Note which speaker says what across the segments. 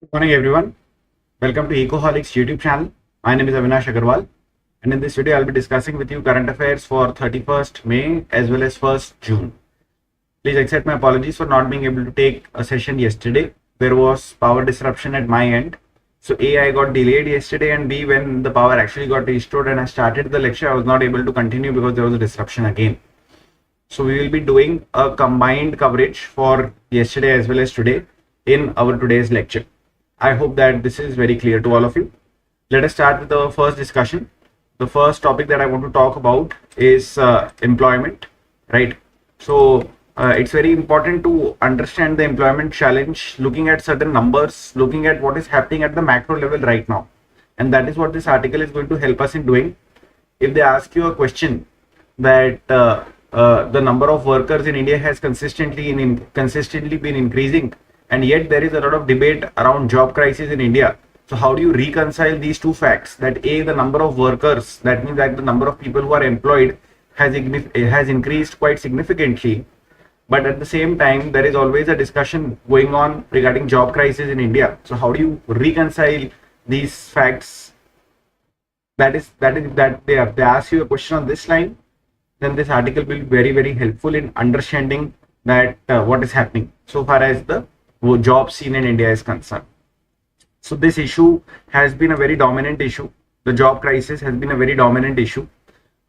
Speaker 1: Good morning, everyone. Welcome to Ecoholics YouTube channel. My name is Avinash Agarwal, and in this video, I'll be discussing with you current affairs for 31st May as well as 1st June. Please accept my apologies for not being able to take a session yesterday. There was power disruption at my end. So A, I got delayed yesterday, and B, when the power actually got restored and I started the lecture, I was not able to continue because there was a disruption again. So we will be doing a combined coverage for yesterday as well as today in our today's lecture. I hope that this is very clear to all of you. Let us start with the first discussion. The first topic that I want to talk about is employment, right? So it's very important to understand the employment challenge, looking at certain numbers, looking at what is happening at the macro level right now. And that is what this article is going to help us in doing. If they ask you a question that the number of workers in India has consistently been increasing, and yet there is a lot of debate around job crisis in India. So how do you reconcile these two facts? That A, the number of workers, that means that the number of people who are employed has increased quite significantly. But at the same time, there is always a discussion going on regarding job crisis in India. So how do you reconcile these facts? That they ask you a question on this line, then this article will be very, very helpful in understanding that what is happening so far as the job scene in India is concerned. So this issue has been a very dominant issue. The job crisis has been a very dominant issue.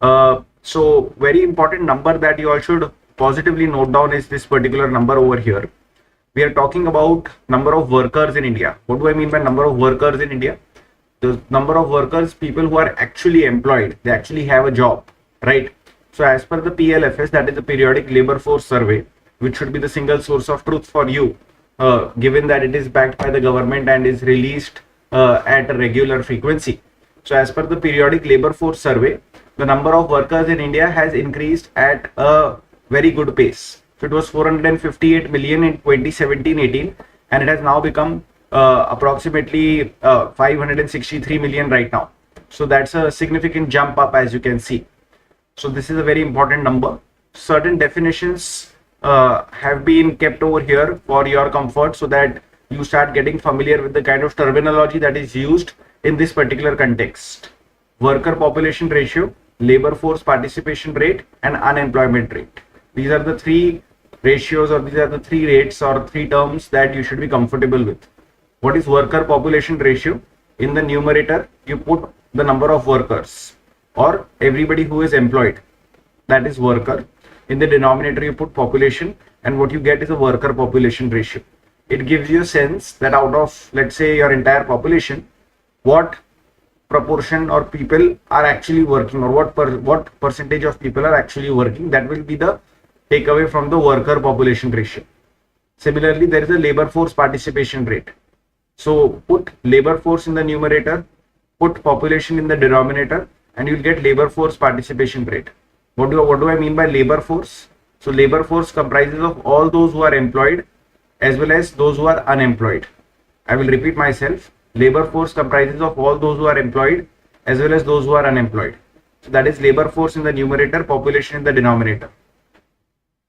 Speaker 1: So very important number that you all should positively note down is this particular number over here. We are talking about number of workers in India. What do I mean by number of workers in India? The number of workers, people who are actually employed, they actually have a job, right? So as per the PLFS, that is the Periodic Labor Force Survey, which should be the single source of truth for you, given that it is backed by the government and is released at a regular frequency. So as per the Periodic Labor Force Survey, the number of workers in India has increased at a very good pace. So it was 458 million in 2017-18, and it has now become approximately 563 million right now. So that's a significant jump up, as you can see. So this is a very important number. Certain definitions have been kept over here for your comfort so that you start getting familiar with the kind of terminology that is used in this particular context. Worker population ratio, labor force participation rate, and unemployment rate. These are the three ratios, or these are the three rates or three terms that you should be comfortable with. What is worker population ratio? In the numerator, you put the number of workers or everybody who is employed, that is worker. In the denominator, you put population, and what you get is a worker population ratio. It gives you a sense that out of, let's say, your entire population, what proportion or people are actually working, or what percentage of people are actually working. That will be the takeaway from the worker population ratio. Similarly, there is a labor force participation rate. So put labor force in the numerator, put population in the denominator, and you'll get labor force participation rate. What do I mean by labor force? So labor force comprises of all those who are employed as well as those who are unemployed. I will repeat myself. Labor force comprises of all those who are employed as well as those who are unemployed. So that is labor force in the numerator, population in the denominator.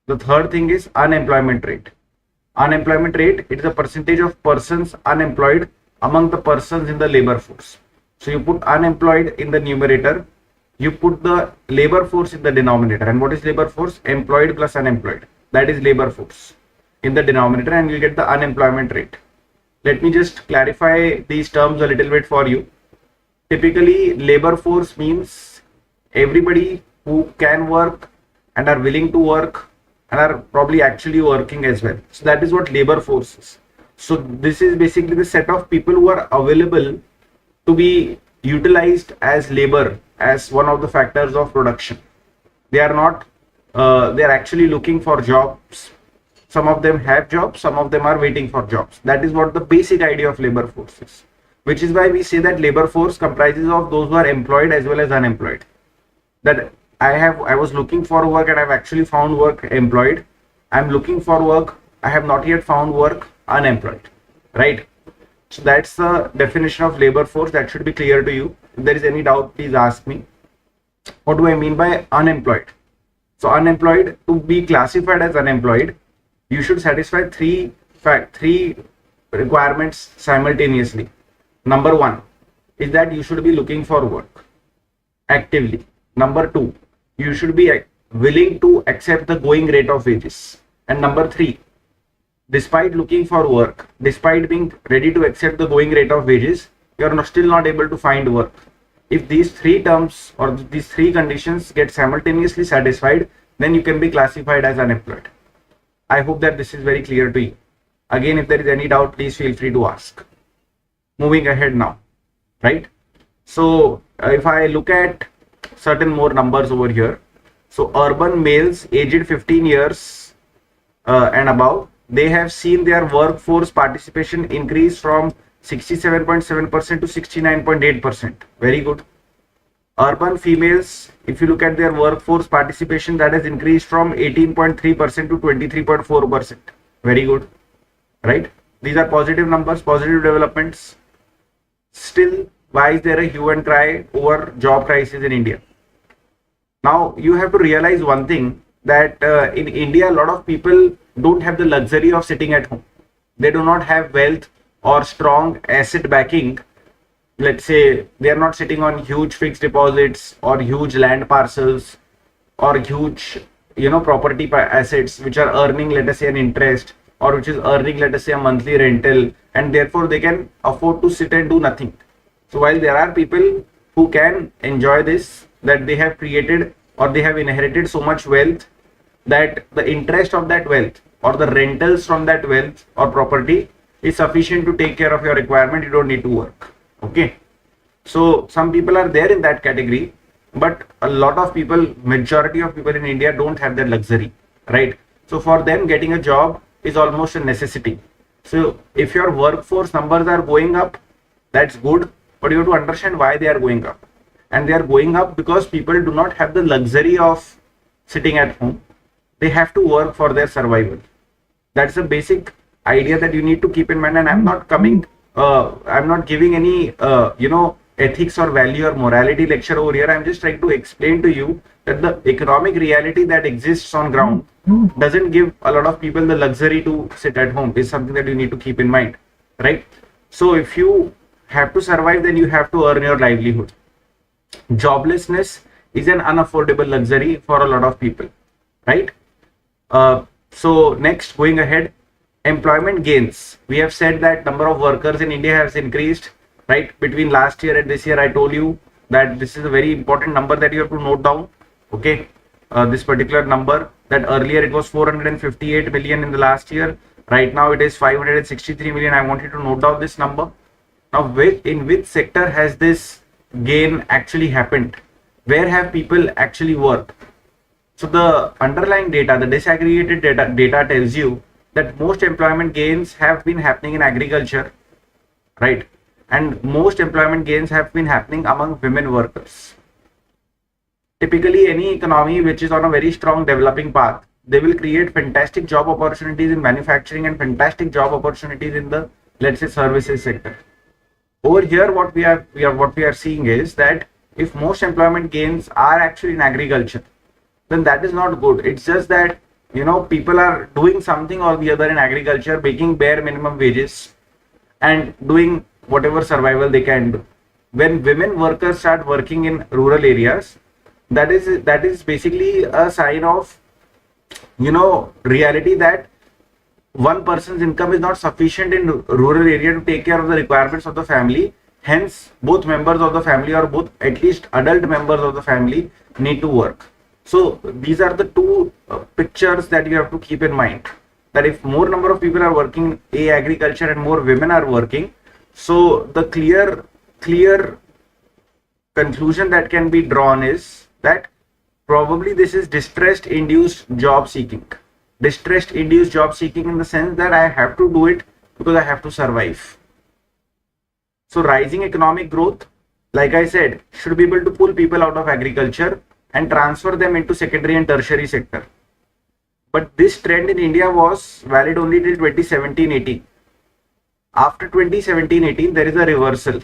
Speaker 1: The third thing is unemployment rate. Unemployment rate, it is a percentage of persons unemployed among the persons in the labor force. So you put unemployed in the numerator, you put the labor force in the denominator. And what is labor force? Employed plus unemployed. That is labor force in the denominator, and you get the unemployment rate. Let me just clarify these terms a little bit for you. Typically, labor force means everybody who can work and are willing to work and are probably actually working as well. So that is what labor force is. So this is basically the set of people who are available to be utilized as labor, as one of the factors of production. They are not, they are actually looking for jobs. Some of them have jobs, some of them are waiting for jobs. That is what the basic idea of labor force is, which is why we say that labor force comprises of those who are employed as well as unemployed. That I was looking for work and I've actually found work employed. I'm looking for work, I have not yet found work unemployed, right? So that's the definition of labor force. That should be clear to you. If there is any doubt, please ask me. What do I mean by unemployed? So unemployed, to be classified as unemployed, you should satisfy three requirements simultaneously. Number one is that you should be looking for work actively. Number two, you should be willing to accept the going rate of wages. And number three, despite looking for work, despite being ready to accept the going rate of wages, you are still not able to find work. If these three terms or these three conditions get simultaneously satisfied, then you can be classified as unemployed. I hope that this is very clear to you. Again, if there is any doubt, please feel free to ask. Moving ahead now, right? So if I look at certain more numbers over here, so urban males aged 15 years and above, they have seen their workforce participation increase from 67.7% to 69.8%. Very good. Urban females, if you look at their workforce participation, that has increased from 18.3% to 23.4%. Very good, right? These are positive numbers, positive developments. Still, why is there a hue and cry over job crisis in India? Now, you have to realize one thing, that in India, a lot of people don't have the luxury of sitting at home. They do not have wealth or strong asset backing. Let's say they are not sitting on huge fixed deposits or huge land parcels or huge, property assets which are earning, let us say, an interest, or which is earning, let us say, a monthly rental, and therefore they can afford to sit and do nothing. So while there are people who can enjoy this, that they have created or they have inherited so much wealth that the interest of that wealth or the rentals from that wealth or property is sufficient to take care of your requirement. You don't need to work. Okay. So some people are there in that category, but a lot of people, majority of people in India don't have that luxury, right? So for them, getting a job is almost a necessity. So if your workforce numbers are going up, that's good, but you have to understand why they are going up. And they are going up because people do not have the luxury of sitting at home. They have to work for their survival. That's a basic idea that you need to keep in mind. And I'm not giving any, ethics or value or morality lecture over here. I'm just trying to explain to you that the economic reality that exists on ground doesn't give a lot of people the luxury to sit at home. Is something that you need to keep in mind, right? So if you have to survive, then you have to earn your livelihood. Joblessness is an unaffordable luxury for a lot of people, right? So next, going ahead, employment gains. We have said that number of workers in India has increased, right? Between last year and this year, I told you that this is a very important number that you have to note down. Okay, this particular number, that earlier it was 458 million in the last year. Right now it is 563 million. I want you to note down this number. Now, in which sector has this gain actually happened? Where have people actually worked? So the underlying data, the disaggregated data tells you that most employment gains have been happening in agriculture, right? And most employment gains have been happening among women workers. Typically, any economy which is on a very strong developing path, they will create fantastic job opportunities in manufacturing and fantastic job opportunities in the, let's say, services sector. Over here, what we are seeing is that if most employment gains are actually in agriculture, then that is not good. It's just that, people are doing something or the other in agriculture, making bare minimum wages and doing whatever survival they can do. When women workers start working in rural areas, that is basically a sign of, reality that one person's income is not sufficient in rural area to take care of the requirements of the family. Hence, both members of the family, or both at least adult members of the family, need to work. So these are the two pictures that you have to keep in mind, that if more number of people are working in agriculture and more women are working, so the clear conclusion that can be drawn is that probably this is distress induced job seeking. Distress induced job seeking in the sense that I have to do it because I have to survive. So rising economic growth, like I said, should be able to pull people out of agriculture and transfer them into secondary and tertiary sector. But this trend in India was valid only till 2017-18. After 2017-18, there is a reversal.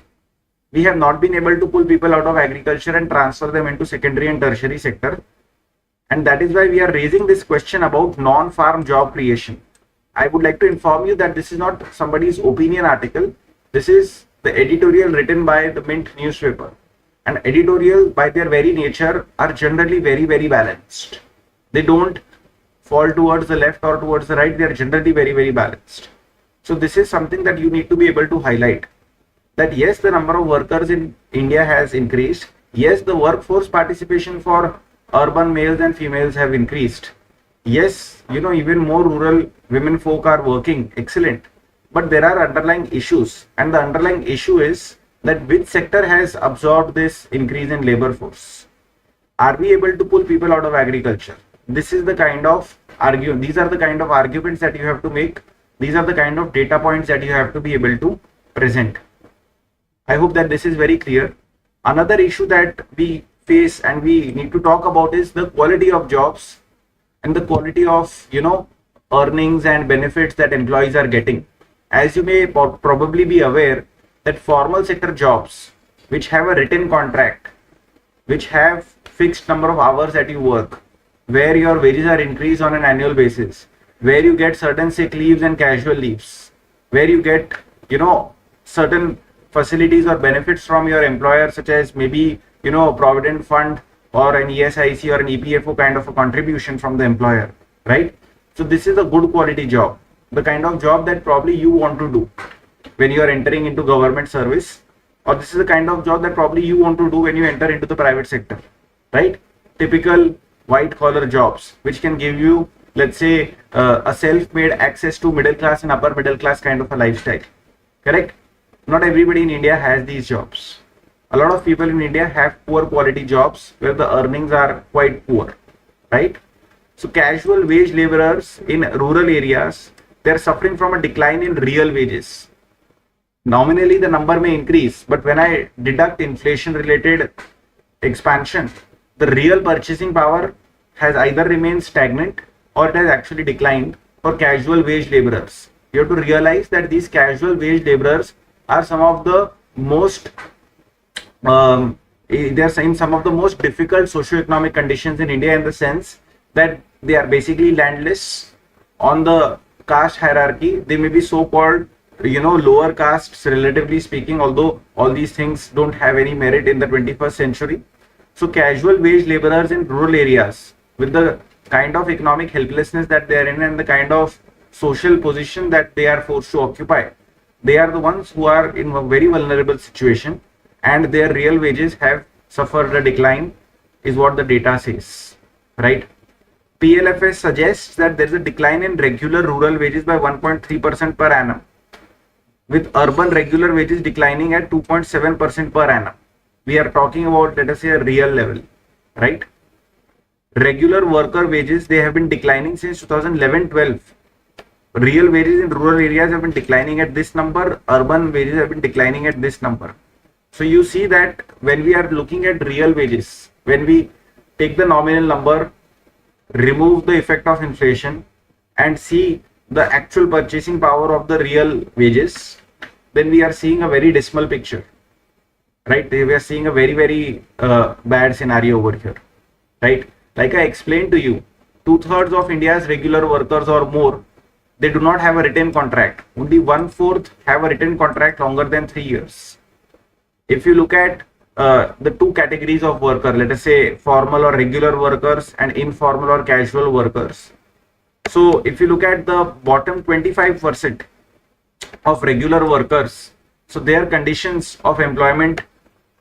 Speaker 1: We have not been able to pull people out of agriculture and transfer them into secondary and tertiary sector. And that is why we are raising this question about non-farm job creation. I would like to inform you that this is not somebody's opinion article. This is the editorial written by the Mint newspaper. And editorial by their very nature are generally very, very balanced. They don't fall towards the left or towards the right. They are generally very, very balanced. So this is something that you need to be able to highlight, that yes, the number of workers in India has increased. Yes, the workforce participation for urban males and females have increased. Yes, even more rural women folk are working. Excellent. But there are underlying issues. And the underlying issue is that which sector has absorbed this increase in labor force? Are we able to pull people out of agriculture? This is the kind of argument. These are the kind of arguments that you have to make. These are the kind of data points that you have to be able to present. I hope that this is very clear. Another issue that we face and we need to talk about is the quality of jobs and the quality of, earnings and benefits that employees are getting. As you may probably be aware, that formal sector jobs, which have a written contract, which have fixed number of hours that you work, where your wages are increased on an annual basis, where you get certain sick leaves and casual leaves, where you get, certain facilities or benefits from your employer, such as maybe, a provident fund or an ESIC or an EPFO kind of a contribution from the employer, right? So this is a good quality job, the kind of job that probably you want to do when you are entering into government service, or this is the kind of job that probably you want to do when you enter into the private sector, right? Typical white collar jobs, which can give you, let's say, a self-made access to middle class and upper middle class kind of a lifestyle, correct? Not everybody in India has these jobs. A lot of people in India have poor quality jobs where the earnings are quite poor, right? So casual wage laborers in rural areas, they're suffering from a decline in real wages. Nominally, the number may increase, but when I deduct inflation related expansion, the real purchasing power has either remained stagnant or it has actually declined for casual wage laborers. You have to realize that these casual wage laborers are some of the most they are in some of the most difficult socioeconomic conditions in India, in the sense that they are basically landless. On the caste hierarchy, they may be so-called, lower castes relatively speaking, although all these things don't have any merit in the 21st century. So casual wage laborers in rural areas, with the kind of economic helplessness that they are in and the kind of social position that they are forced to occupy, they are the ones who are in a very vulnerable situation, and their real wages have suffered a decline, is what the data says, right? PLFS suggests that there is a decline in regular rural wages by 1.3% per annum, with urban regular wages declining at 2.7% per annum. We are talking about, let us say, a real level, right? Regular worker wages, they have been declining since 2011-12. Real wages in rural areas have been declining at this number, urban wages have been declining at this number. So you see that when we are looking at real wages, when we take the nominal number, remove the effect of inflation and see the actual purchasing power of the real wages, then we are seeing a very dismal picture, right? We are seeing a very, very bad scenario over here, right? Like I explained to you, 2/3 of India's regular workers or more, they do not have a written contract. Only 1/4 have a written contract longer than 3 years. If you look at the two categories of worker, let us say formal or regular workers and informal or casual workers. So if you look at the bottom 25% of regular workers, so their conditions of employment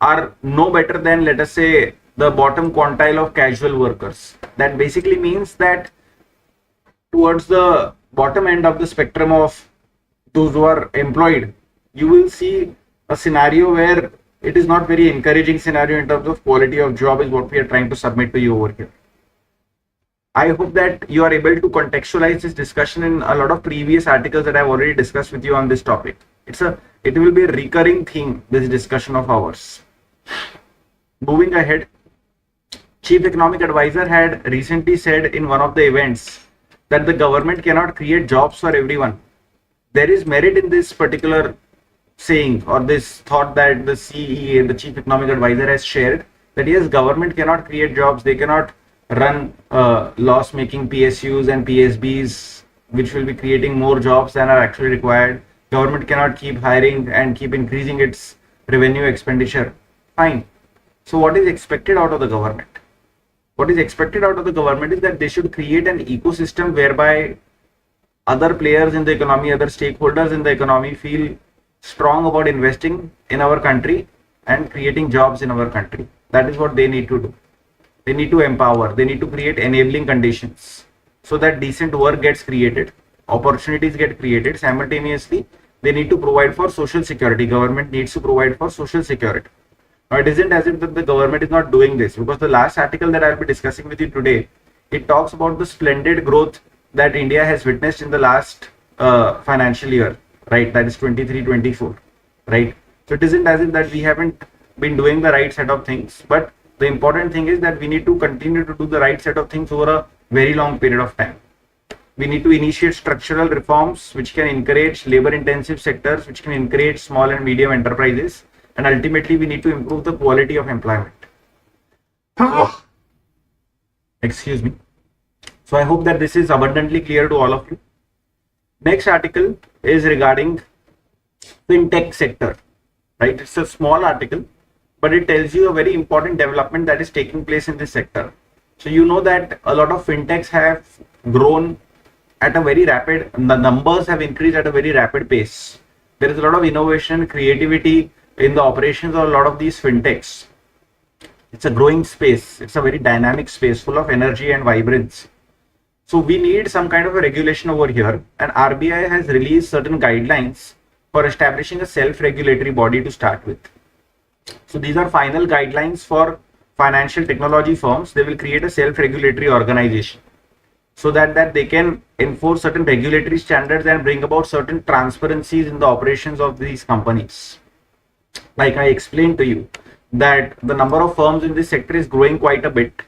Speaker 1: are no better than, let us say, the bottom quintile of casual workers. That basically means that towards the bottom end of the spectrum of those who are employed, you will see a scenario where it is not very encouraging scenario in terms of quality of job, is what we are trying to submit to you over here. I hope that you are able to contextualize this discussion in a lot of previous articles that I've already discussed with you on this topic. It will be a recurring theme, this discussion of ours. Moving ahead, Chief Economic Advisor had recently said in one of the events that the government cannot create jobs for everyone. There is merit in this particular saying or this thought that the CEA, the Chief Economic Advisor, has shared, that yes, government cannot create jobs, they cannot run loss-making PSUs and PSBs which will be creating more jobs than are actually required. Government cannot keep hiring and keep increasing its revenue expenditure. Fine. So what is expected out of the government? What is expected out of the government is that they should create an ecosystem whereby other players in the economy, other stakeholders in the economy feel strong about investing in our country and creating jobs in our country. That is what they need to do. They need to empower, they need to create enabling conditions so that decent work gets created, opportunities get created. Simultaneously, they need to provide for social security. Government needs to provide for social security. Now, it isn't as if that the government is not doing this, because the last article that I'll be discussing with you today, it talks about the splendid growth that India has witnessed in the last financial year, right? That is 23-24, right? So it isn't as if that we haven't been doing the right set of things, but the important thing is that we need to continue to do the right set of things over a very long period of time. We need to initiate structural reforms which can encourage labor intensive sectors, which can encourage small and medium enterprises, and ultimately we need to improve the quality of employment. Excuse me. So I hope that this is abundantly clear to all of you. Next article is regarding Fintech sector, right? It's a small article, but it tells you a very important development that is taking place in this sector. So you know that a lot of fintechs have grown at a very rapid, the numbers have increased at a very rapid pace. There is a lot of innovation, creativity in the operations of a lot of these fintechs. It's a growing space. It's a very dynamic space full of energy and vibrance. So we need some kind of a regulation over here, and RBI has released certain guidelines for establishing a self-regulatory body to start with. So these are final guidelines for financial technology firms. They will create a self-regulatory organization so that they can enforce certain regulatory standards and bring about certain transparencies in the operations of these companies. Like I explained to you, that the number of firms in this sector is growing quite a bit,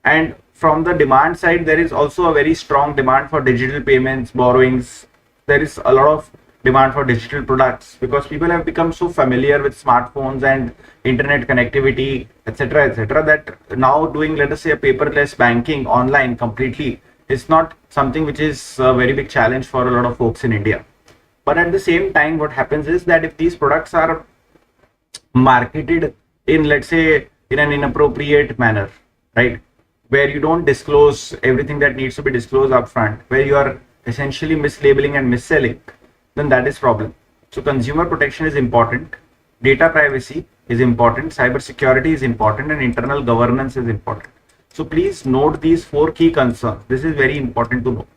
Speaker 1: and from the demand side there is also a very strong demand for digital payments, borrowings. There is a lot of demand for digital products because people have become so familiar with smartphones and internet connectivity, etc., that now doing, let us say, a paperless banking online completely is not something which is a very big challenge for a lot of folks in India. But at the same time, what happens is that if these products are marketed in, let's say, in an inappropriate manner, right, where you don't disclose everything that needs to be disclosed upfront, where you are essentially mislabeling and misselling, then that is problem. So consumer protection is important, data privacy is important, cyber security is important, and internal governance is important. So please note these 4 key concerns. This is very important to note.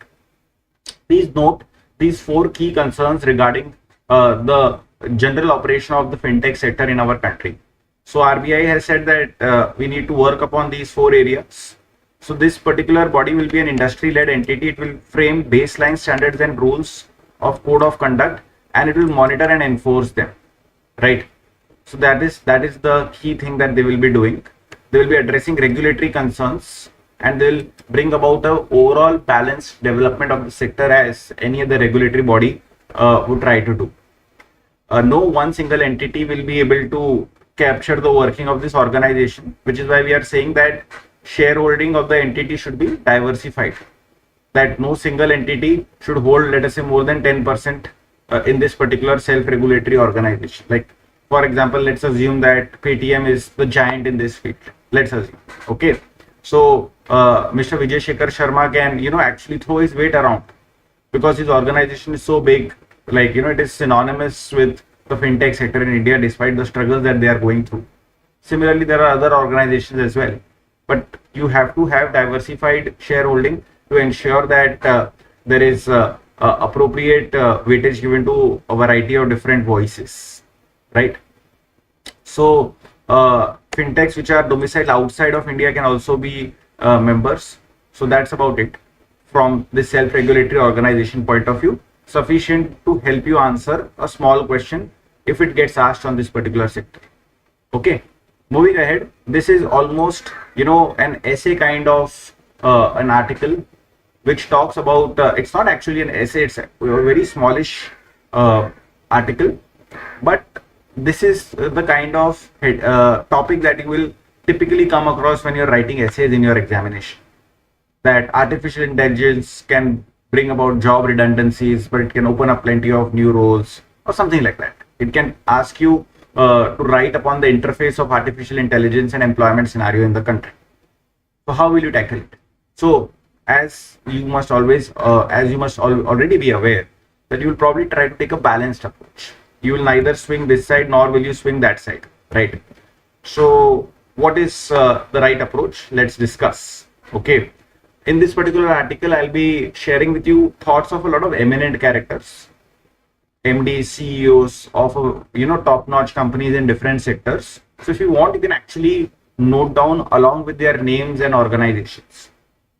Speaker 1: Please note these 4 key concerns regarding the general operation of the fintech sector in our country. So RBI has said that we need to work upon these 4 areas. So this particular body will be an industry-led entity. It will frame baseline standards and rules of code of conduct, and it will monitor and enforce them, right? So that is the key thing that they will be doing. They will be addressing regulatory concerns, and they will bring about a overall balanced development of the sector as any other regulatory body would try to do. No one single entity will be able to capture the working of this organization, which is why we are saying that shareholding of the entity should be diversified. That no single entity should hold, let us say, more than 10% in this particular self-regulatory organization. Like, for example, let's assume that Paytm is the giant in this field. Let's assume, okay. So Mr. Vijay Shekhar Sharma can, actually throw his weight around because his organization is so big. Like, it is synonymous with the fintech sector in India, despite the struggles that they are going through. Similarly, there are other organizations as well, but you have to have diversified shareholding to ensure that there is appropriate weightage given to a variety of different voices, right? So fintechs which are domiciled outside of India can also be members. So that's about it from the self-regulatory organization point of view. Sufficient to help you answer a small question if it gets asked on this particular sector. Okay, moving ahead, this is almost an essay kind of an article which talks about it's not actually an essay, it's a very smallish article, but this is the kind of topic that you will typically come across when you're writing essays in your examination, that artificial intelligence can bring about job redundancies, but it can open up plenty of new roles or something like that. It can ask you to write upon the interface of artificial intelligence and employment scenario in the country. So how will you tackle it? So as you must already be aware that you will probably try to take a balanced approach. You will neither swing this side nor will you swing that side, right? So what is the right approach? Let's discuss. Okay. In this particular article, I'll be sharing with you thoughts of a lot of eminent characters, MDs, CEOs of top-notch companies in different sectors. So if you want, you can actually note down along with their names and organizations.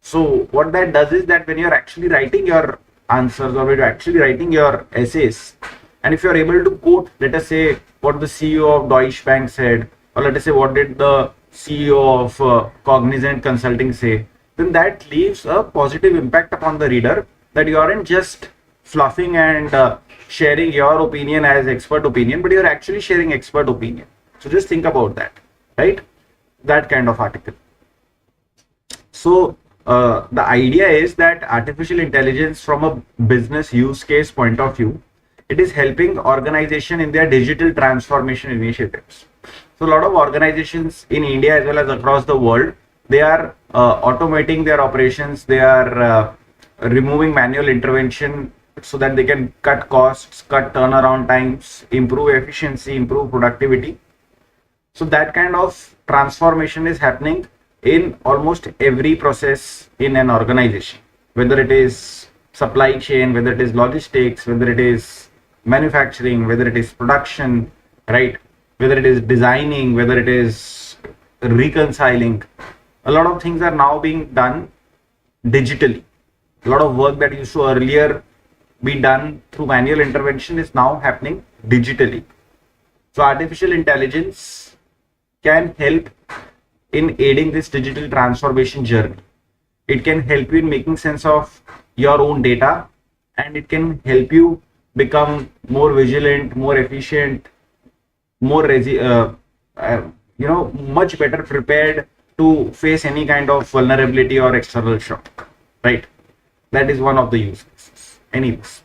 Speaker 1: So what that does is that when you're actually writing your answers or when you're actually writing your essays, and if you're able to quote, let us say, what the CEO of Deutsche Bank said, or let us say what did the CEO of Cognizant Consulting say, then that leaves a positive impact upon the reader, that you aren't just fluffing and sharing your opinion as expert opinion, but you're actually sharing expert opinion. So just think about that, right? That kind of article. So the idea is that artificial intelligence from a business use case point of view, it is helping organization in their digital transformation initiatives. So a lot of organizations in India as well as across the world, they are automating their operations. They are removing manual intervention so that they can cut costs, cut turnaround times, improve efficiency, improve productivity. So that kind of transformation is happening in almost every process in an organization, whether it is supply chain, whether it is logistics, whether it is manufacturing, whether it is production, right? Whether it is designing, whether it is reconciling. A lot of things are now being done digitally. A lot of work that used to earlier be done through manual intervention is now happening digitally. So artificial intelligence can help in aiding this digital transformation journey. It can help you in making sense of your own data, and it can help you become more vigilant, more efficient, more much better prepared to face any kind of vulnerability or external shock, right? That is one of the use cases. Anyways,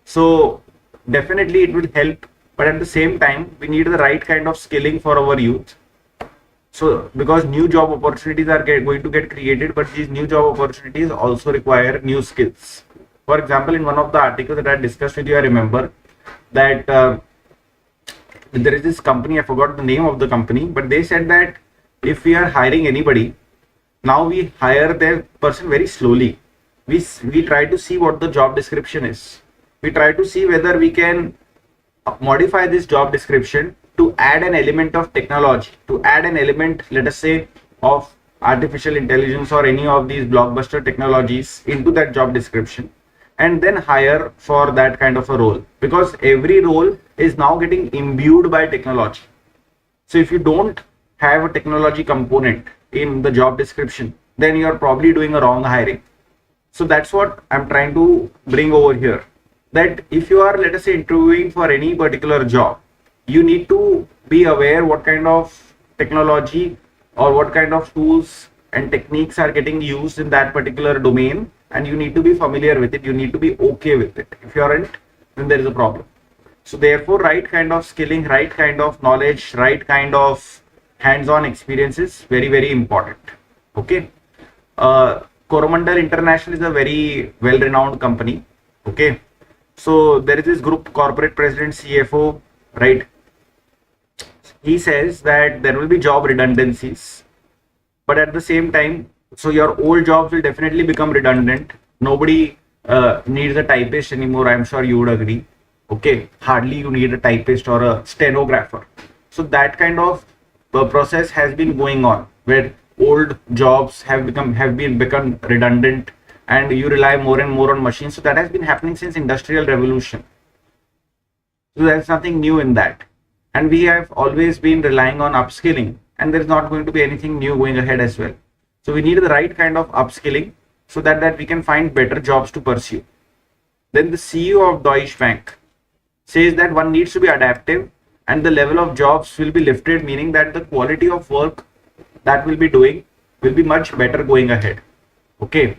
Speaker 1: so definitely it will help, but at the same time, we need the right kind of skilling for our youth. So because new job opportunities are going to get created, but these new job opportunities also require new skills. For example, in one of the articles that I discussed with you, I remember that there is this company, I forgot the name of the company, but they said that if we are hiring anybody, now we hire the person very slowly. We try to see what the job description is. We try to see whether we can modify this job description to add an element of technology, to add an element, let us say, of artificial intelligence or any of these blockbuster technologies into that job description, and then hire for that kind of a role, because every role is now getting imbued by technology. So if you don't have a technology component in the job description, then you're probably doing a wrong hiring. So that's what I'm trying to bring over here, that if you are, let us say, interviewing for any particular job, you need to be aware what kind of technology or what kind of tools and techniques are getting used in that particular domain, and you need to be familiar with it. You need to be okay with it. If you aren't, then there is a problem. So therefore, right kind of skilling, right kind of knowledge, right kind of hands-on experience is very, very important. Okay. Coromandel International is a very well-renowned company. Okay. So there is this group corporate president, CFO, right? He says that there will be job redundancies, but at the same time, so your old jobs will definitely become redundant. Nobody needs a typist anymore. I'm sure you would agree. Okay. Hardly you need a typist or a stenographer. So that kind of process has been going on, where old jobs have become redundant, and you rely more and more on machines. So that has been happening since Industrial Revolution. So there's nothing new in that. And we have always been relying on upskilling, and there's not going to be anything new going ahead as well. So we need the right kind of upskilling so that we can find better jobs to pursue. Then the CEO of Deutsche Bank says that one needs to be adaptive, and the level of jobs will be lifted, meaning that the quality of work that we'll be doing will be much better going ahead. Okay.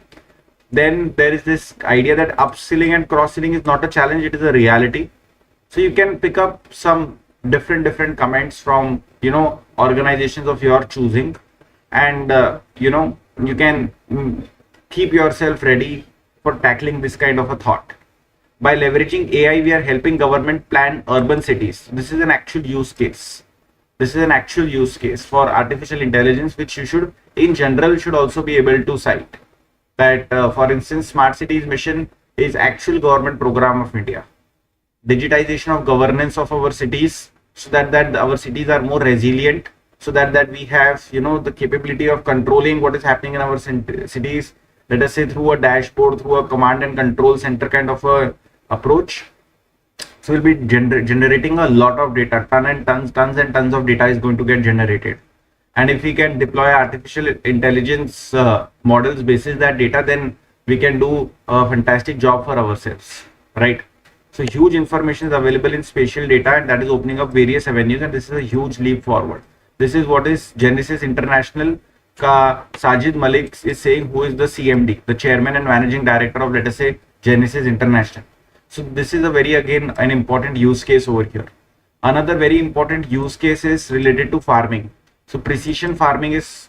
Speaker 1: then there is this idea that upskilling and cross-skilling is not a challenge, it is a reality. So you can pick up some different comments from, organizations of your choosing, and you can keep yourself ready for tackling this kind of a thought. By leveraging AI, we are helping government plan urban cities. This is an actual use case. This is an actual use case for artificial intelligence, which you should, in general, should also be able to cite. That, for instance, Smart Cities Mission is actual government program of India. Digitization of governance of our cities, so that our cities are more resilient, so that we have, the capability of controlling what is happening in our cities, let us say through a dashboard, through a command and control center kind of a approach. So we'll be generating a lot of data, tons and tons of data is going to get generated. And if we can deploy artificial intelligence models basis that data, then we can do a fantastic job for ourselves, right? So huge information is available in spatial data, and that is opening up various avenues, and this is a huge leap forward. This is what is Genesis International ka Sajid Malik is saying, who is the CMD, the chairman and managing director of, let us say, Genesis International. So this is a very, again, an important use case over here. Another very important use case is related to farming. So precision farming is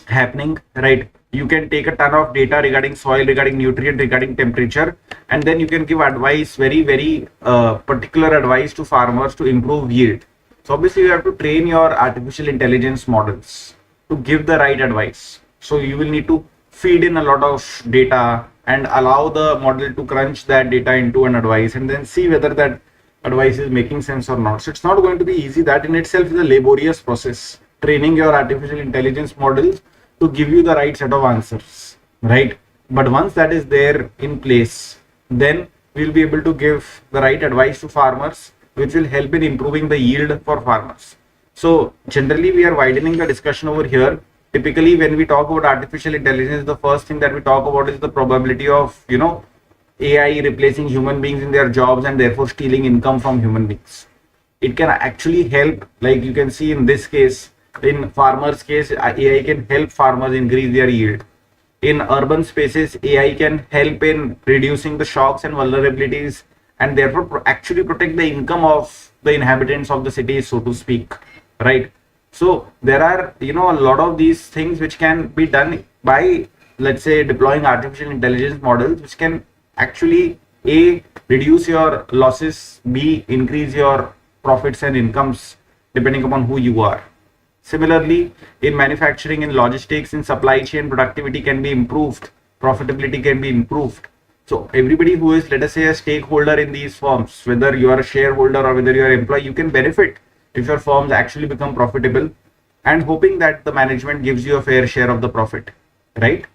Speaker 1: happening, right? You can take a ton of data regarding soil, regarding nutrient, regarding temperature, and then you can give advice, very particular advice to farmers to improve yield. So obviously you have to train your artificial intelligence models to give the right advice. So you will need to feed in a lot of data and allow the model to crunch that data into an advice, and then see whether that advice is making sense or not. So it's not going to be easy. That in itself is a laborious process, training your artificial intelligence models to give you the right set of answers, right? But once that is there in place, then we'll be able to give the right advice to farmers, which will help in improving the yield for farmers. So generally we are widening the discussion over here. Typically when we talk about artificial intelligence, the first thing that we talk about is the probability of, AI replacing human beings in their jobs and therefore stealing income from human beings. It can actually help, like you can see in this case, in farmers case, AI can help farmers increase their yield. In urban spaces, AI can help in reducing the shocks and vulnerabilities, and therefore actually protect the income of the inhabitants of the cities, so to speak, right? So there are, a lot of these things which can be done by, let's say, deploying artificial intelligence models, which can actually A, reduce your losses, B, increase your profits and incomes depending upon who you are. Similarly, in manufacturing, in logistics, in supply chain, productivity can be improved, profitability can be improved. So everybody who is, let us say, a stakeholder in these firms, whether you are a shareholder or whether you are an employee, you can benefit if your firms actually become profitable, and hoping that the management gives you a fair share of the profit, right?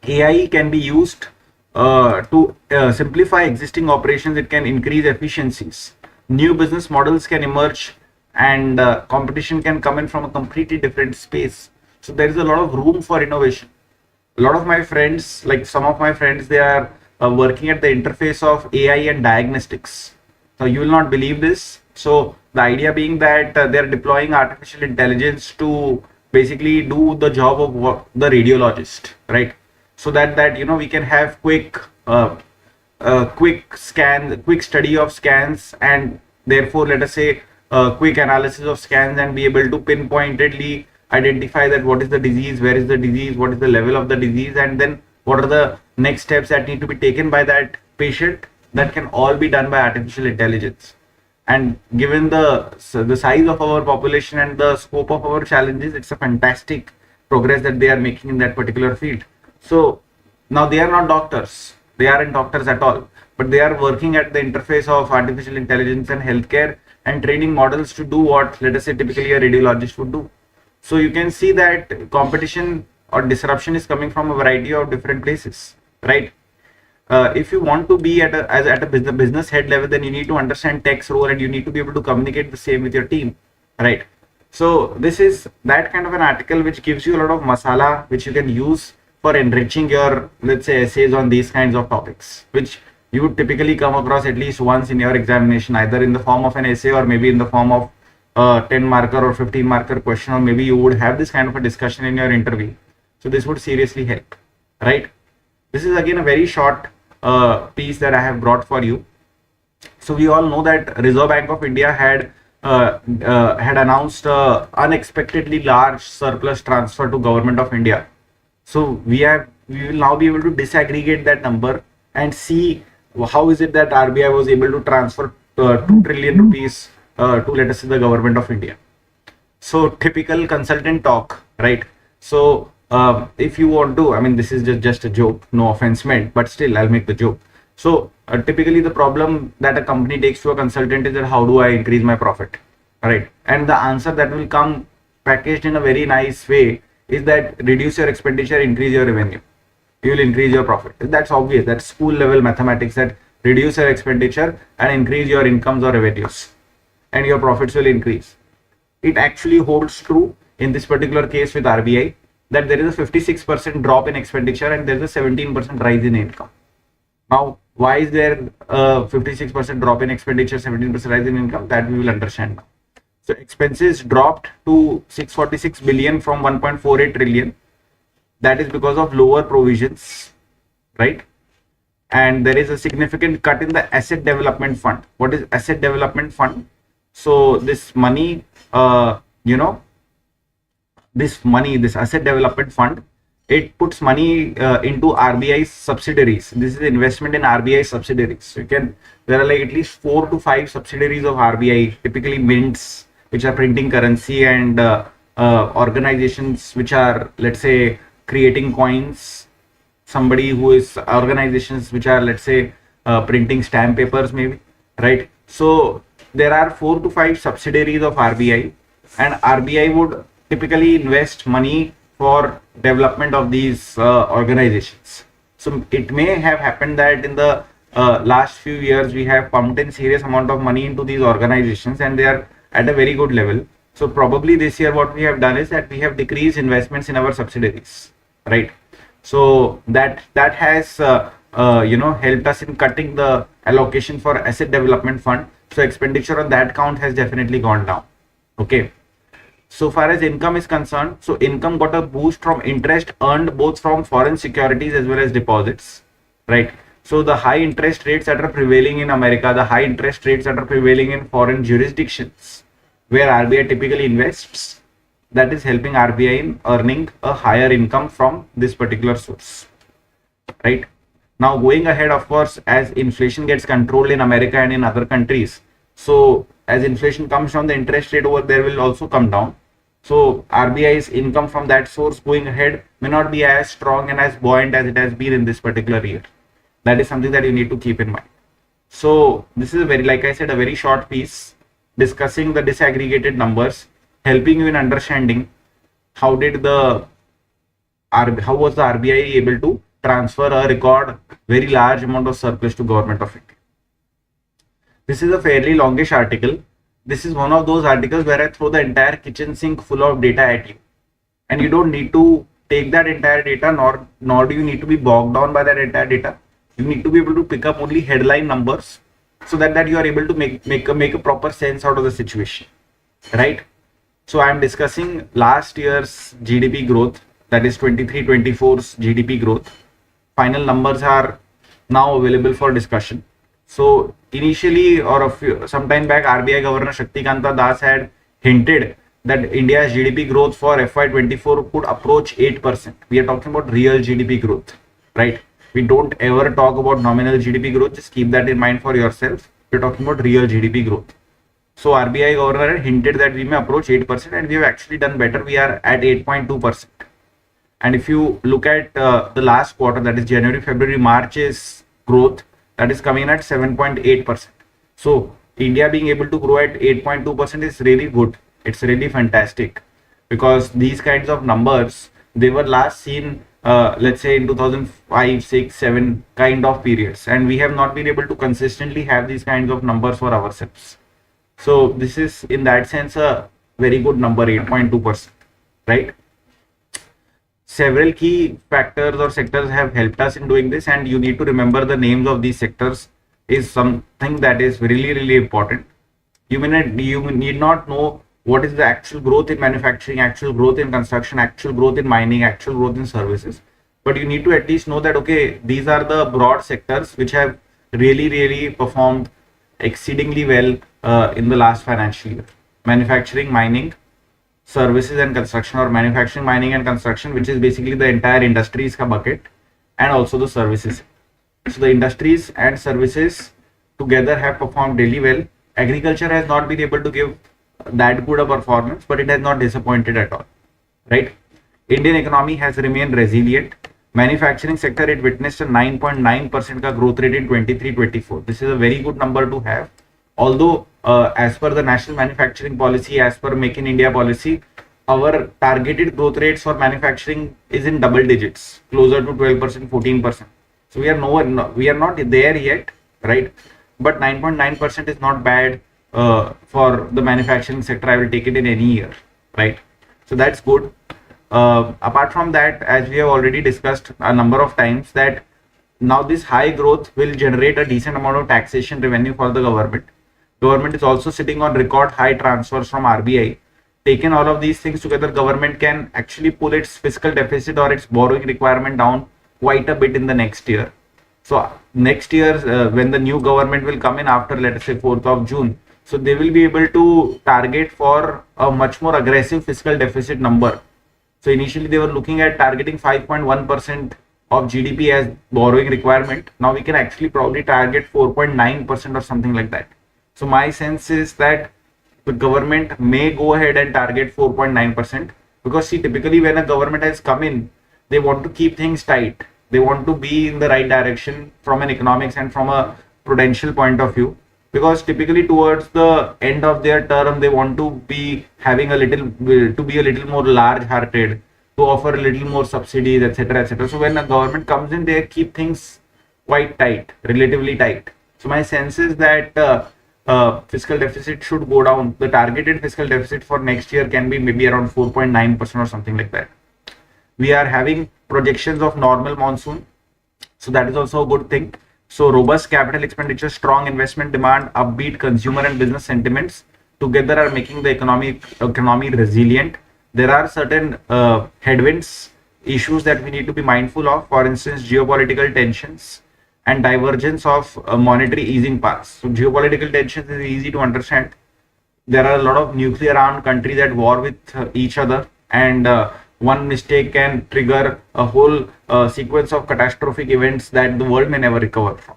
Speaker 1: AI can be used to simplify existing operations. It can increase efficiencies. New business models can emerge, and competition can come in from a completely different space. So there is a lot of room for innovation. A lot of my friends, like some of my friends, they are working at the interface of AI and diagnostics. So you will not believe this. So the idea being that they're deploying artificial intelligence to basically do the job of the radiologist, right? So that we can have quick study of scans, and therefore let us say quick analysis of scans, and be able to pinpointedly identify that what is the disease, where is the disease, what is the level of the disease, and then what are the next steps that need to be taken by that patient. That can all be done by artificial intelligence. And given the size of our population and the scope of our challenges, it's a fantastic progress that they are making in that particular field. So now they are not doctors, they aren't doctors at all, but they are working at the interface of artificial intelligence and healthcare, and training models to do what, let us say, typically a radiologist would do. So you can see that competition or disruption is coming from a variety of different places, right? If you want to be at a business head level, then you need to understand tech's role, and you need to be able to communicate the same with your team, right? So this is that kind of an article which gives you a lot of masala, which you can use for enriching your, let's say, essays on these kinds of topics, which you would typically come across at least once in your examination, either in the form of an essay or maybe in the form of a 10 marker or 15 marker question, or maybe you would have this kind of a discussion in your interview. So this would seriously help. right? This is again a very short piece that I have brought for you. So we all know that Reserve Bank of India had announced unexpectedly large surplus transfer to Government of India. So we will now be able to disaggregate that number and see how is it that RBI was able to transfer 2 trillion rupees to, let us say, the Government of India. So typical consultant talk, right? So if you want to, I mean, this is just a joke, no offense meant, but still I'll make the joke. So typically the problem that a company takes to a consultant is that how do I increase my profit, right? And the answer that will come packaged in a very nice way is that reduce your expenditure, increase your revenue. You will increase your profit. That's obvious. That's school level mathematics, that reduce your expenditure and increase your incomes or revenues, and your profits will increase. It actually holds true in this particular case with RBI, that there is a 56% drop in expenditure and there is a 17% rise in income. Now, why is there a 56% drop in expenditure, 17% rise in income? That we will understand now. So expenses dropped to 646 billion from 1.48 trillion. That is because of lower provisions, right? And there is a significant cut in the asset development fund. What is asset development fund? So this money, this asset development fund, it puts money into RBI's subsidiaries. This is investment in RBI subsidiaries. So there are like at least 4 to 5 subsidiaries of RBI, typically mints, which are printing currency, and organizations which are, let's say, creating coins. Somebody who is organizations which are, let's say, printing stamp papers, maybe, right? So there are 4 to 5 subsidiaries of RBI, and RBI would typically invest money for development of these organizations. So it may have happened that in the last few years we have pumped in serious amount of money into these organizations and they are at a very good level. So probably this year what we have done is that we have decreased investments in our subsidiaries, right? So that has helped us in cutting the allocation for asset development fund. So expenditure on that count has definitely gone down. Okay. So far as income is concerned, so income got a boost from interest earned both from foreign securities as well as deposits, right? So the high interest rates that are prevailing in America, the high interest rates that are prevailing in foreign jurisdictions where RBI typically invests, that is helping RBI in earning a higher income from this particular source, right? Now going ahead, of course, as inflation gets controlled in America and in other countries, so as inflation comes down, the interest rate over there will also come down. So RBI's income from that source going ahead may not be as strong and as buoyant as it has been in this particular year. That is something that you need to keep in mind. So this is like I said, a very short piece discussing the disaggregated numbers, helping you in understanding how was the RBI able to transfer a record very large amount of surplus to Government of India. This is a fairly longish article. This is one of those articles where I throw the entire kitchen sink full of data at you, and you don't need to take that entire data, nor do you need to be bogged down by that entire data. You need to be able to pick up only headline numbers so that you are able to make a proper sense out of the situation, right? So I am discussing last year's GDP growth, that is 23-24's GDP growth. Final numbers are now available for discussion. So initially, or some time back, RBI Governor Shaktikanta Das had hinted that India's GDP growth for FY24 could approach 8%. We are talking about real GDP growth, right? We don't ever talk about nominal GDP growth. Just keep that in mind for yourself. We're talking about real GDP growth. So RBI Governor had hinted that we may approach 8%, and we have actually done better. We are at 8.2%. And if you look at the last quarter, that is January, February, March's growth, that is coming at 7.8%. So India being able to grow at 8.2% is really good. It's really fantastic, because these kinds of numbers, they were last seen, let's say in 2005, 6, 7 kind of periods. And we have not been able to consistently have these kinds of numbers for ourselves. So this is in that sense a very good number, 8.2%, right? Several key factors or sectors have helped us in doing this, and you need to remember the names of these sectors is something that is really, really important. You need not know what is the actual growth in manufacturing, actual growth in construction, actual growth in mining, actual growth in services. but you need to at least know that, okay, these are the broad sectors which have really performed exceedingly well in the last financial year. Manufacturing, mining, services and construction, or manufacturing, mining and construction, which is basically the entire industries ka bucket, and also the services. So the industries and services together have performed really well. Agriculture has not been able to give that good a performance, but it has not disappointed at all, right? Indian economy has remained resilient. Manufacturing sector, it witnessed a 9.9% ka growth rate in 23-24. This is a very good number to have. Although, as per the national manufacturing policy, as per Make in India policy, our targeted growth rates for manufacturing is in double digits, closer to 12%, 14%. So we are nowhere, we are not there yet, right? But 9.9% is not bad for the manufacturing sector. I will take it in any year, right? So that's good. Apart from that, as we have already discussed a number of times, that now this high growth will generate a decent amount of taxation revenue for the government. Government is also sitting on record high transfers from RBI. Taken all of these things together, government can actually pull its fiscal deficit or its borrowing requirement down quite a bit in the next year. So next year, when the new government will come in after, let us say, 4th of June, so they will be able to target for a much more aggressive fiscal deficit number. So initially they were looking at targeting 5.1% of GDP as borrowing requirement. Now we can actually probably target 4.9% or something like that. So my sense is that the government may go ahead and target 4.9%, because see, typically when a government has come in, they want to keep things tight. They want to be in the right direction from an economics and from a prudential point of view, because typically towards the end of their term they want to be having a little, to be a little more large hearted, to offer a little more subsidies, etc, etc. So when a government comes in, they keep things quite tight, relatively tight. So my sense is that fiscal deficit should go down. The targeted fiscal deficit for next year can be maybe around 4.9% or something like that. We are having projections of normal monsoon, so that is also a good thing. So robust capital expenditure, strong investment demand, upbeat consumer and business sentiments together are making the economy resilient. There are certain headwinds, issues that we need to be mindful of. For instance, geopolitical tensions and divergence of monetary easing paths. So geopolitical tensions is easy to understand. There are a lot of nuclear armed countries at war with each other, and one mistake can trigger a whole sequence of catastrophic events that the world may never recover from.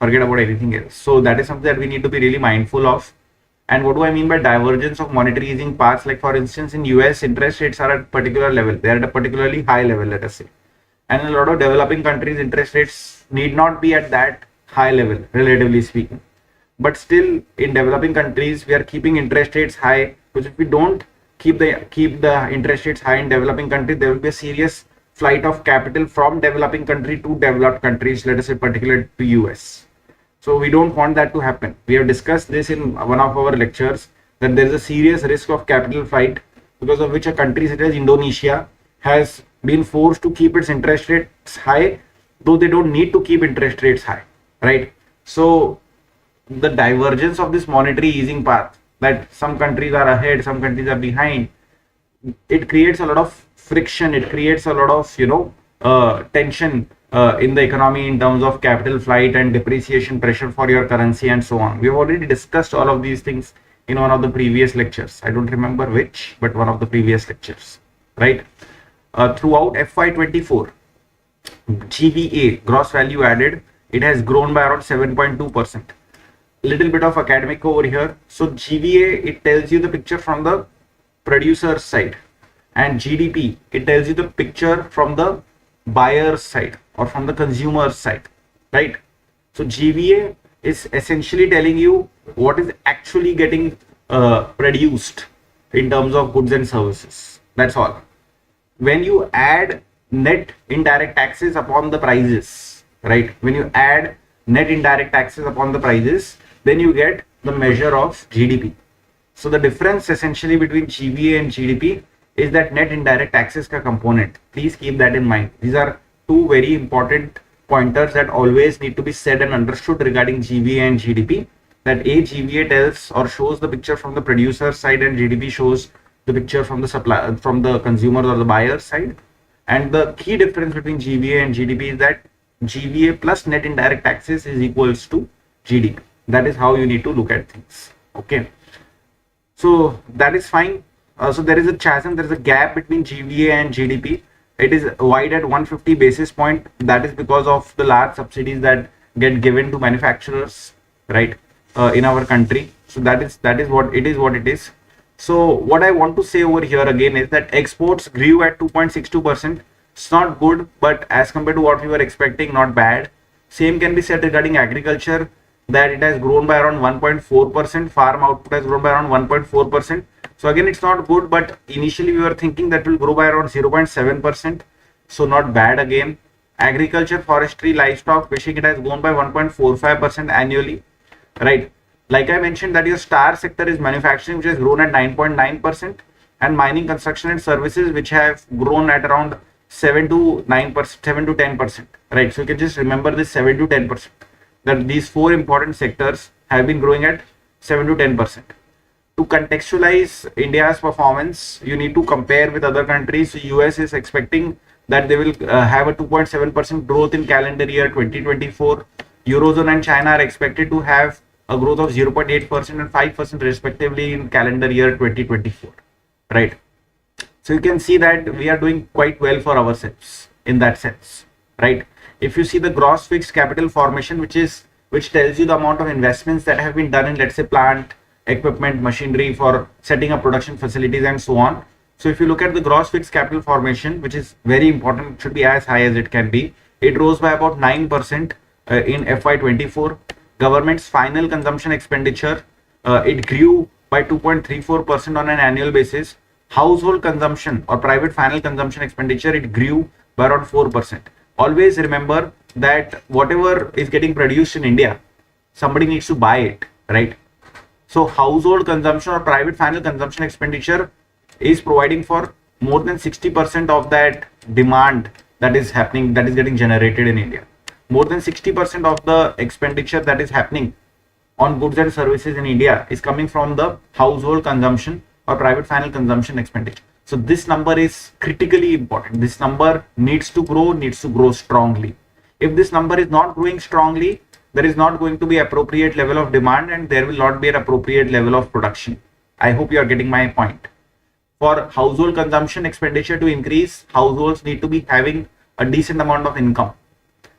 Speaker 1: Forget about anything else. So that is something that we need to be really mindful of. And what do I mean by divergence of monetary easing paths? Like for instance, in US, interest rates are at a particular level. They are at a particularly high level, let us say. And in a lot of developing countries, interest rates need not be at that high level, relatively speaking. But still, in developing countries, we are keeping interest rates high, because if we don't keep the interest rates high in developing countries, there will be a serious flight of capital from developing country to developed countries, let us say particularly to US. So we don't want that to happen. We have discussed this in one of our lectures, that there is a serious risk of capital flight, because of which a country such as Indonesia has been forced to keep its interest rates high, though they don't need to keep interest rates high, right? So the divergence of this monetary easing path, that some countries are ahead, some countries are behind, it creates a lot of friction. It creates a lot of tension in the economy in terms of capital flight and depreciation pressure for your currency and so on. We have already discussed all of these things in one of the previous lectures. I don't remember which, but one of the previous lectures, right? Throughout FY24, GVA, gross value added, it has grown by around 7.2%. Little bit of academic over here. So GVA, it tells you the picture from the producer's side, and GDP, it tells you the picture from the buyer's side or from the consumer's side, right? So GVA is essentially telling you what is actually getting produced in terms of goods and services. That's all. When you add net indirect taxes upon the prices, right? When you add net indirect taxes upon the prices, then you get the measure of GDP. So the difference essentially between GVA and GDP is that net indirect taxes ka component. Please keep that in mind. These are two very important pointers that always need to be said and understood regarding GVA and GDP. That GVA tells or shows the picture from the producer side, and GDP shows the picture from the supplier, from the consumer or the buyer side. And the key difference between GVA and GDP is that GVA plus net indirect taxes is equals to GDP. That is how you need to look at things. Okay. So that is fine. So there is a chasm, there is a gap between GVA and GDP. It is wide at 150 basis point. That is because of the large subsidies that get given to manufacturers, right, in our country. So that is what it is. What it is. So what I want to say over here again is that exports grew at 2.62%. It's not good, but as compared to what we were expecting, not bad. Same can be said regarding agriculture, that it has grown by around 1.4%. Farm output has grown by around 1.4%. So again, it's not good, but initially we were thinking that will grow by around 0.7%. So not bad again. Agriculture, forestry, livestock, fishing, it has grown by 1.45% annually, right? Like I mentioned that your star sector is manufacturing, which has grown at 9.9%, and mining, construction and services, which have grown at around 7 to 9%, 7 to 10%, right? So you can just remember this 7 to 10%, that these four important sectors have been growing at 7 to 10%. To contextualize India's performance, you need to compare with other countries. So US is expecting that they will have a 2.7% growth in calendar year 2024. Eurozone and China are expected to have a growth of 0.8% and 5% respectively in calendar year 2024, right? So you can see that we are doing quite well for ourselves in that sense, right? If you see the gross fixed capital formation, which tells you the amount of investments that have been done in, let's say, plant, equipment, machinery for setting up production facilities and so on. So if you look at the gross fixed capital formation, which is very important, it should be as high as it can be. It rose by about 9% in FY24. Government's final consumption expenditure, it grew by 2.34% on an annual basis. Household consumption or private final consumption expenditure, it grew by around 4%. Always remember that whatever is getting produced in India, somebody needs to buy it, right? So household consumption or private final consumption expenditure is providing for more than 60% of that demand that is happening, that is getting generated in India. More than 60% of the expenditure that is happening on goods and services in India is coming from the household consumption or private final consumption expenditure. So this number is critically important. This number needs to grow strongly. If this number is not growing strongly, there is not going to be appropriate level of demand and there will not be an appropriate level of production. I hope you are getting my point. For household consumption expenditure to increase, households need to be having a decent amount of income.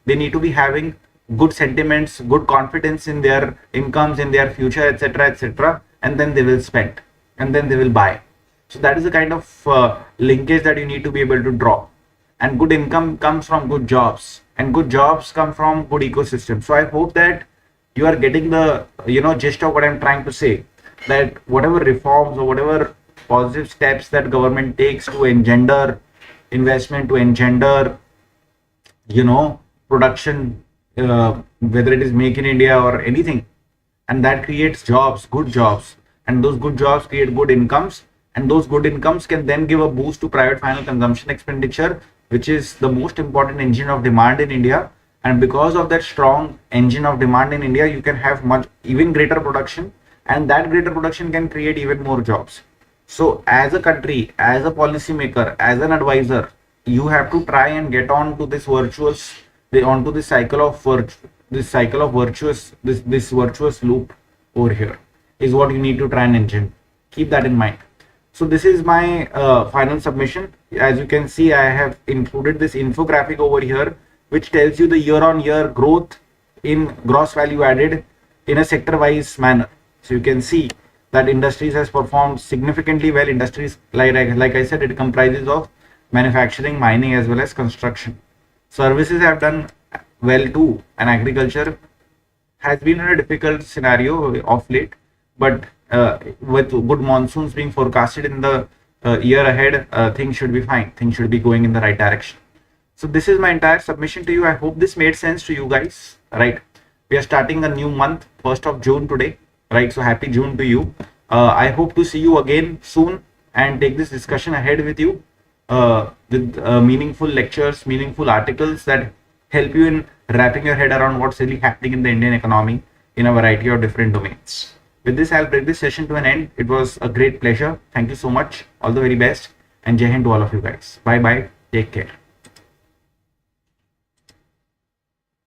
Speaker 1: They need to be having good sentiments, good confidence in their incomes, in their future, etc., and then they will spend and then they will buy. So that is the kind of linkage that you need to be able to draw. And good income comes from good jobs, and good jobs come from good ecosystem. So I hope that you are getting the gist of what I'm trying to say, that whatever reforms or whatever positive steps that government takes to engender investment, to engender production, whether it is make in India or anything, and that creates jobs, good jobs, and those good jobs create good incomes, and those good incomes can then give a boost to private final consumption expenditure, which is the most important engine of demand in India. And because of that strong engine of demand in India, you can have even greater production, and that greater production can create even more jobs. So as a country, as a policymaker, as an advisor, you have to try and get on to this this virtuous loop over here is what you need to try and engine. Keep that in mind. So this is my final submission. As you can see, I have included this infographic over here, which tells you the year-on-year growth in gross value added in a sector-wise manner. So you can see that industries has performed significantly well. Industries, like I said, it comprises of manufacturing, mining, as well as construction. Services have done well too, and agriculture has been in a difficult scenario of late, but with good monsoons being forecasted in the year ahead, things should be fine. Things should be going in the right direction. So this is my entire submission to you. I hope this made sense to you guys, right? We are starting a new month, 1st of June today, right? So happy June to you. I hope to see you again soon and take this discussion ahead with you with meaningful lectures, meaningful articles that help you in wrapping your head around what's really happening in the Indian economy in a variety of different domains. With this, I'll bring this session to an end. It was a great pleasure. Thank you so much. All the very best, and Jai Hind to all of you guys. Bye bye. Take care.